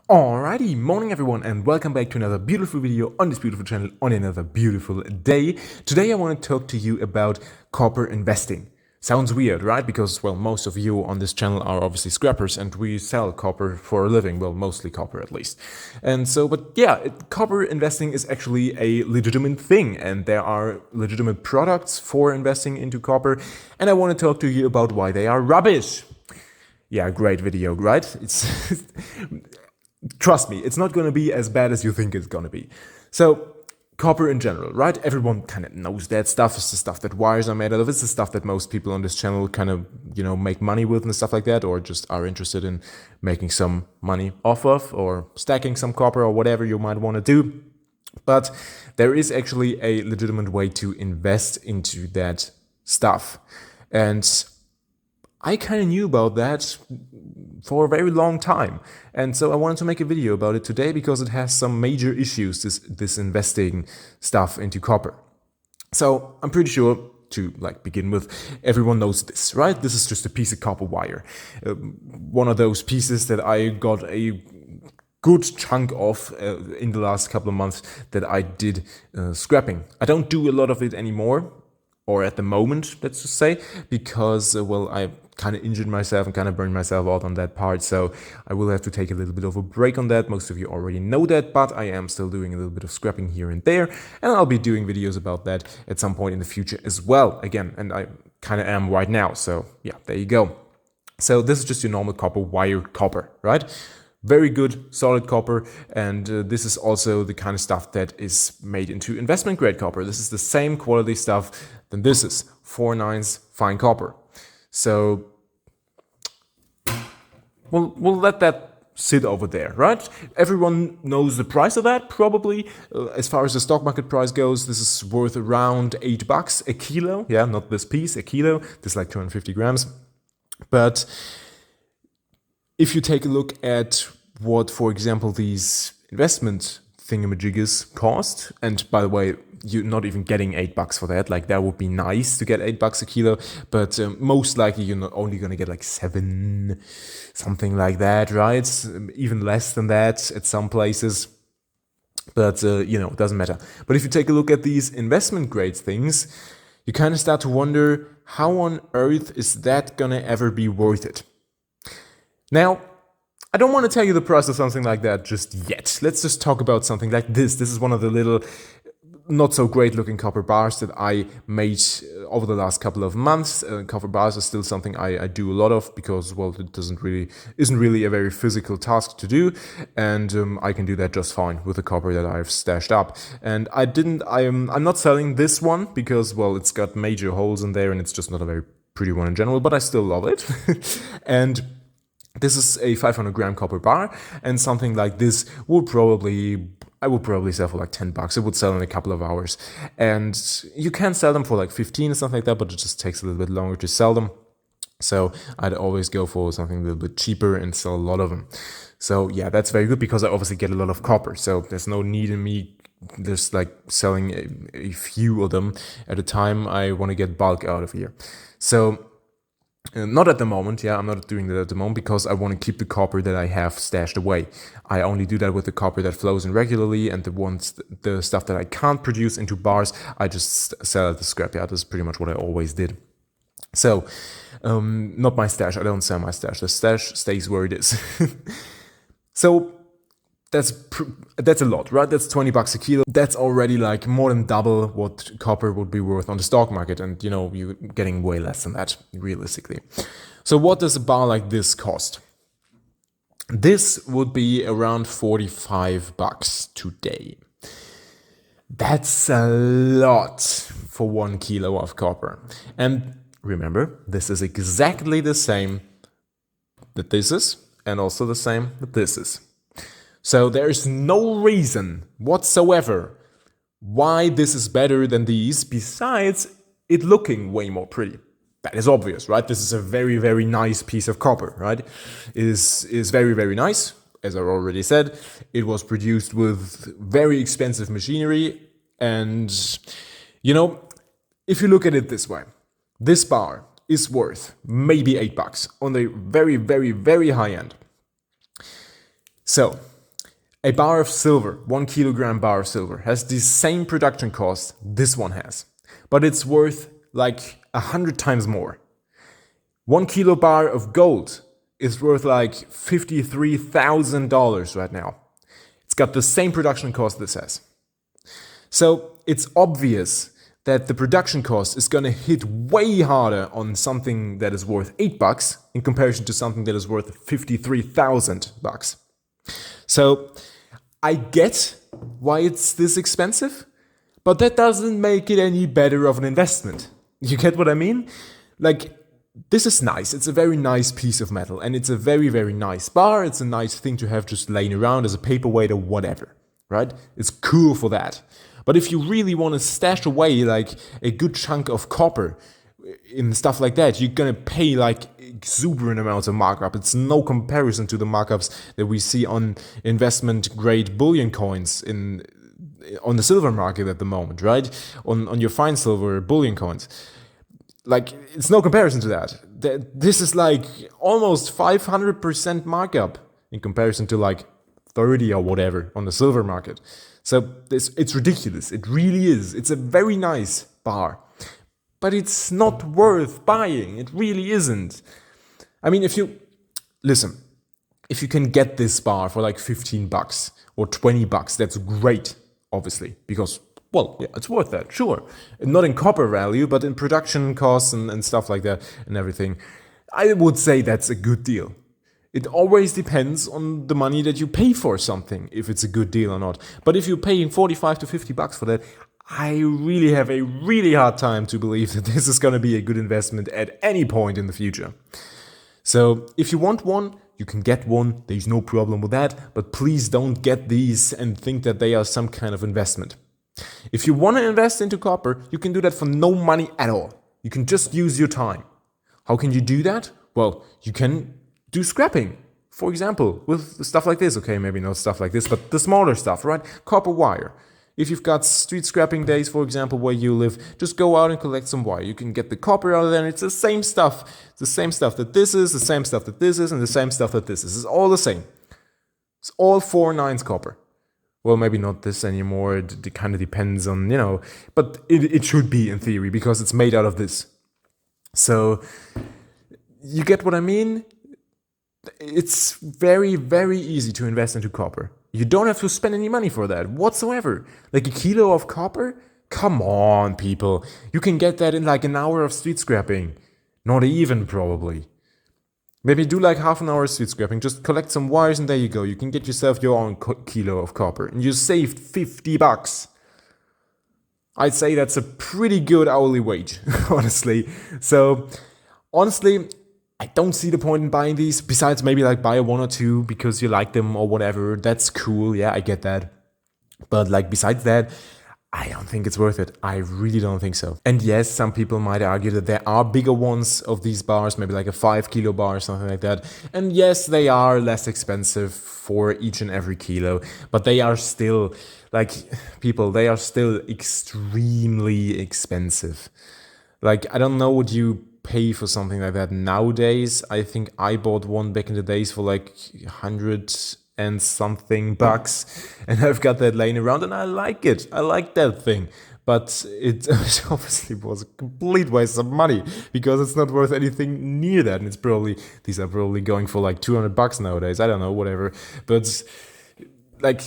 Alrighty, morning everyone, and welcome back to another beautiful video on this beautiful channel on another beautiful day. Today I want to talk to you about copper investing. Sounds weird, right? Because, well, most of you on this channel are obviously scrappers and we sell copper for a living. Well, mostly copper at least. And so, but yeah, copper investing is actually a legitimate thing and there are legitimate products for investing into copper. And I want to talk to you about why they are rubbish. Yeah, great video, right? Trust me, it's not going to be as bad as you think it's going to be. So, copper in general, right? Everyone kind of knows that stuff. It's the stuff that wires are made out of. It's the stuff that most people on this channel kind of, make money with and stuff like that, or just are interested in making some money off of, or stacking some copper, or whatever you might want to do. But there is actually a legitimate way to invest into that stuff. And I kind of knew about that for a very long time. And so I wanted to make a video about it today because it has some major issues, this investing stuff into copper. So I'm pretty sure, to begin with, everyone knows this, right? This is just a piece of copper wire. One of those pieces that I got a good chunk of in the last couple of months that I did scrapping. I don't do a lot of it anymore, or at the moment, let's just say, because, I kind of injured myself and kind of burned myself out on that part. So I will have to take a little bit of a break on that. Most of you already know that, but I am still doing a little bit of scrapping here and there. And I'll be doing videos about that at some point in the future as well. Again, and I kind of am right now. So yeah, there you go. So this is just your normal copper, wired copper, right? Very good, solid copper, and this is also the kind of stuff that is made into investment grade copper. This is the same quality stuff than this is, 4/9 fine copper. So we'll let that sit over there, right? Everyone knows the price of that, probably. As far as the stock market price goes, this is worth around $8 a kilo. Yeah, not this piece, a kilo. This is like 250 grams. But if you take a look at what, for example, these investment thingamajiggers cost, and by the way, you're not even getting $8 for that. Like, that would be nice to get $8 a kilo, but most likely you're not only going to get like 7, something like that, right? Even less than that at some places. But, it doesn't matter. But if you take a look at these investment grade things, you kind of start to wonder, how on earth is that going to ever be worth it? Now, I don't want to tell you the price of something like that just yet. Let's just talk about something like this. This is one of the little not so great looking copper bars that I made over the last couple of months. Copper bars are still something I do a lot of because, well, it isn't really a very physical task to do, and I can do that just fine with the copper that I've stashed up. And I'm not selling this one because, well, it's got major holes in there and it's just not a very pretty one in general, but I still love it. And this is a 500 gram copper bar, and something like this I would probably sell for like $10. It would sell in a couple of hours, and you can sell them for like 15 or something like that, but it just takes a little bit longer to sell them. So I'd always go for something a little bit cheaper and sell a lot of them. So yeah, that's very good because I obviously get a lot of copper. So there's no need in me just like selling a few of them at a time. I want to get bulk out of here. So not at the moment, I'm not doing that at the moment because I want to keep the copper that I have stashed away. I only do that with the copper that flows in regularly, and the stuff that I can't produce into bars, I just sell at the scrapyard. That's pretty much what I always did. So, not my stash. I don't sell my stash. The stash stays where it is. So that's a lot, right? That's $20 a kilo. That's already like more than double what copper would be worth on the stock market. And, you're getting way less than that, realistically. So what does a bar like this cost? This would be around $45 today. That's a lot for 1 kilo of copper. And remember, this is exactly the same that this is, and also the same that this is. So there's no reason whatsoever why this is better than these, besides it looking way more pretty. That is obvious, right? This is a very, very nice piece of copper, right? It is very, very nice. As I already said, it was produced with very expensive machinery. And, if you look at it this way, this bar is worth maybe $8 on the very, very, very high end. So A bar of silver, 1 kilogram bar of silver, has the same production cost this one has, but it's worth like 100 times more. 1 kilo bar of gold is worth like $53,000 right now. It's got the same production cost this has. So it's obvious that the production cost is going to hit way harder on something that is worth $8 in comparison to something that is worth $53,000. So I get why it's this expensive, but that doesn't make it any better of an investment. You get what I mean? Like, this is nice. It's a very nice piece of metal, and it's a very, very nice bar. It's a nice thing to have just laying around as a paperweight or whatever, right? It's cool for that. But if you really want to stash away like a good chunk of copper in stuff like that, you're gonna pay like exuberant amounts of markup. It's no comparison to the markups that we see on investment grade bullion coins on the silver market at the moment, right? On your fine silver bullion coins. Like, it's no comparison to that. This is like almost 500% markup in comparison to like 30 or whatever on the silver market. So it's ridiculous. It really is. It's a very nice bar, but it's not worth buying. It really isn't. I mean, if you can get this bar for like $15 or $20, that's great, obviously, because, well, yeah, it's worth that, sure. Not in copper value, but in production costs and stuff like that and everything. I would say that's a good deal. It always depends on the money that you pay for something, if it's a good deal or not. But if you're paying $45 to $50 for that, I really have a really hard time to believe that this is going to be a good investment at any point in the future. So if you want one, you can get one. There's no problem with that. But please don't get these and think that they are some kind of investment. If you want to invest into copper, you can do that for no money at all. You can just use your time. How can you do that? Well, you can do scrapping, for example, with stuff like this. Okay, maybe not stuff like this, but the smaller stuff, right? Copper wire. If you've got street scrapping days, for example, where you live, just go out and collect some wire. You can get the copper out of there, and it's the same stuff. It's the same stuff that this is, the same stuff that this is, and the same stuff that this is. It's all the same. It's all 4/9 copper. Well, maybe not this anymore. It kind of depends on, but it should be in theory because it's made out of this. So you get what I mean? It's very, very easy to invest into copper. You don't have to spend any money for that whatsoever. Like a kilo of copper? Come on, people. You can get that in like an hour of street scrapping. Not even, probably. Maybe do like half an hour of street scrapping. Just collect some wires and there you go. You can get yourself your own kilo of copper. And you saved $50. I'd say that's a pretty good hourly wage, honestly. So, honestly, I don't see the point in buying these, besides maybe like buy one or two because you like them or whatever. That's cool, yeah, I get that. But like besides that, I don't think it's worth it. I really don't think so. And yes, some people might argue that there are bigger ones of these bars, maybe like a 5 kilo bar or something like that. And yes, they are less expensive for each and every kilo, but they are still, like, people, they are still extremely expensive. Like, I don't know what you pay for something like that nowadays. I think I bought one back in the days for like 100 and something bucks, and I've got that laying around and I like it. I like that thing, but it obviously was a complete waste of money because it's not worth anything near that, and these are probably going for like 200 bucks nowadays. I don't know, whatever. But like,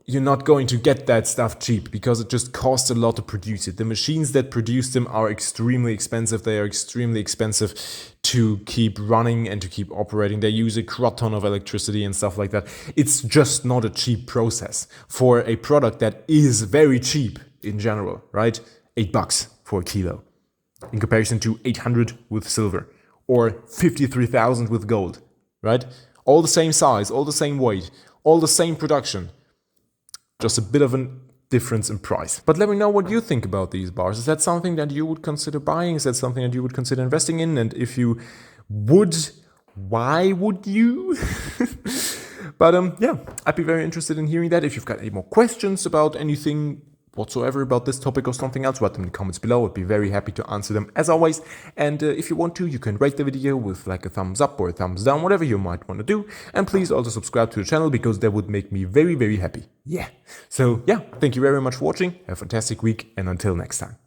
you're not going to get that stuff cheap because it just costs a lot to produce it. The machines that produce them are extremely expensive. They are extremely expensive to keep running and to keep operating. They use a crap ton of electricity and stuff like that. It's just not a cheap process for a product that is very cheap in general, right? $8 for a kilo in comparison to 800 with silver or 53,000 with gold, right? All the same size, all the same weight, all the same production. Just a bit of a difference in price. But let me know what you think about these bars. Is that something that you would consider buying? Is that something that you would consider investing in? And if you would, why would you? But yeah, I'd be very interested in hearing that. If you've got any more questions about anything, whatsoever about this topic or something else, write them in the comments below. I'd be very happy to answer them as always. And if you want to, you can rate the video with like a thumbs up or a thumbs down, whatever you might want to do. And please also subscribe to the channel, because that would make me very, very happy. Yeah. So yeah, thank you very much for watching. Have a fantastic week, and until next time.